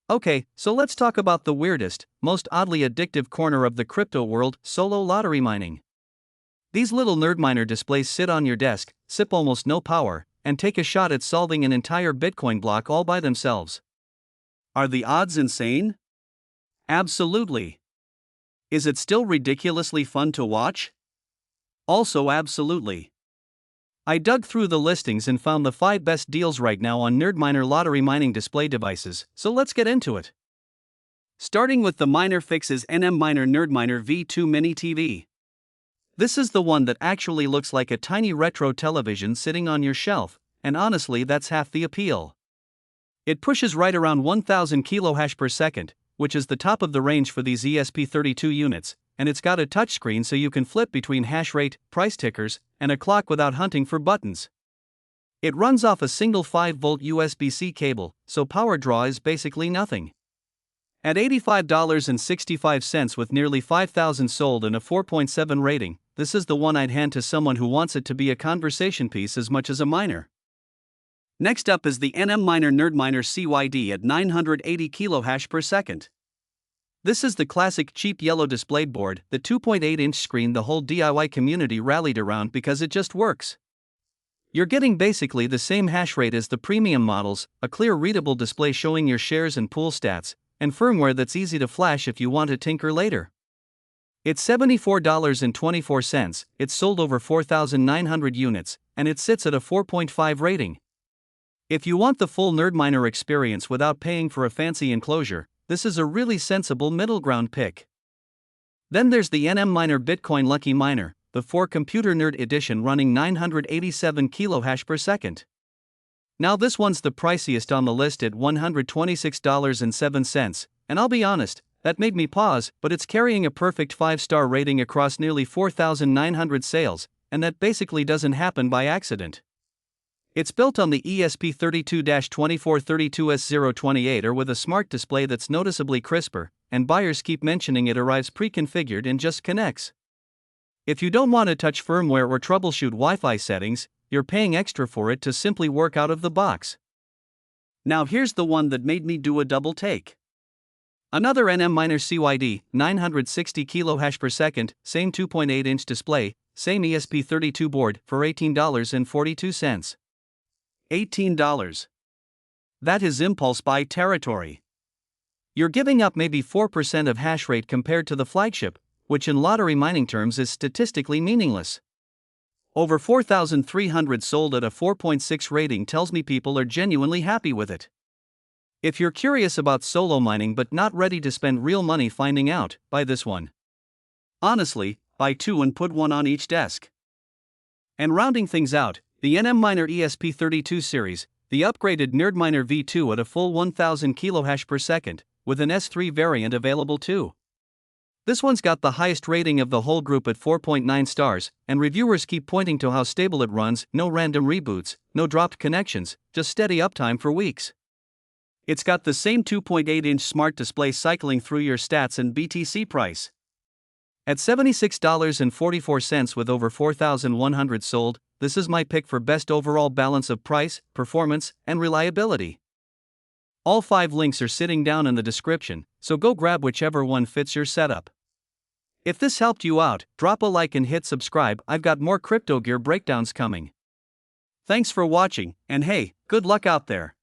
Okay, so let's talk about the weirdest, most oddly addictive corner of the crypto world: solo lottery mining. These little NerdMiner displays sit on your desk, sip almost no power, and take a shot at solving an entire Bitcoin block all by themselves. Are the odds insane? Absolutely. Is it still ridiculously fun to watch? Also, absolutely. I dug through the listings and found the 5 best deals right now on NerdMiner lottery mining display devices, so let's get into it. Starting with the Minerfixes NMMiner NerdMiner V2 Mini TV. This is the one that actually looks like a tiny retro television sitting on your shelf, and honestly, that's half the appeal. It pushes right around 1000 kilohash per second, which is the top of the range for these ESP32 units, and it's got a touchscreen so you can flip between Hashrate, price tickers, and a clock without hunting for buttons. It runs off a single 5-volt USB-C cable, so power draw is basically nothing. At $85.65 with nearly 5,000 sold and a 4.7 rating, this is the one I'd hand to someone who wants it to be a conversation piece as much as a miner. Next up is the NMMiner NerdMiner CYD at 980 kilohash per second. This is the classic cheap Yello display board, the 2.8-inch screen the whole DIY community rallied around because it just works. You're getting basically the same hash rate as the premium models, a clear readable display showing your shares and pool stats, and firmware that's easy to flash if you want to tinker later. It's $74.24, it's sold over 4,900 units, and it sits at a 4.5 rating. If you want the full NerdMiner experience without paying for a fancy enclosure, this is a really sensible middle ground pick. Then there's the NMMiner Bitcoin Lucky Miner, the 4 Computer Nerd Edition running 987 kilohash per second. Now this one's the priciest on the list at $126.07, and I'll be honest, that made me pause, but it's carrying a perfect 5-star rating across nearly 4,900 sales, and that basically doesn't happen by accident. It's built on the ESP32-2432S028 or with a smart display that's noticeably crisper, and buyers keep mentioning it arrives pre-configured and just connects. If you don't want to touch firmware or troubleshoot Wi-Fi settings, you're paying extra for it to simply work out of the box. Now here's the one that made me do a double take. Another NMMiner CYD, 960 kilohash per second, same 2.8-inch display, same ESP32 board for $18.42. $18. That is impulse buy territory. You're giving up maybe 4% of hash rate compared to the flagship, which in lottery mining terms is statistically meaningless. Over 4,300 sold at a 4.6 rating tells me people are genuinely happy with it. If you're curious about solo mining but not ready to spend real money finding out, buy this one. Honestly, buy 2 and put 1 on each desk. And rounding things out, the NMMiner ESP32 series, the upgraded NerdMiner V2 at a full 1000 kilohash per second, with an S3 variant available too. This one's got the highest rating of the whole group at 4.9 stars, and reviewers keep pointing to how stable it runs, no random reboots, no dropped connections, just steady uptime for weeks. It's got the same 2.8-inch smart display cycling through your stats and BTC price. At $76.44 with over 4,100 sold, this is my pick for best overall balance of price, performance, and reliability. All 5 links are sitting down in the description, so go grab whichever one fits your setup. If this helped you out, drop a like and hit subscribe. I've got more crypto gear breakdowns coming. Thanks for watching, and hey, good luck out there.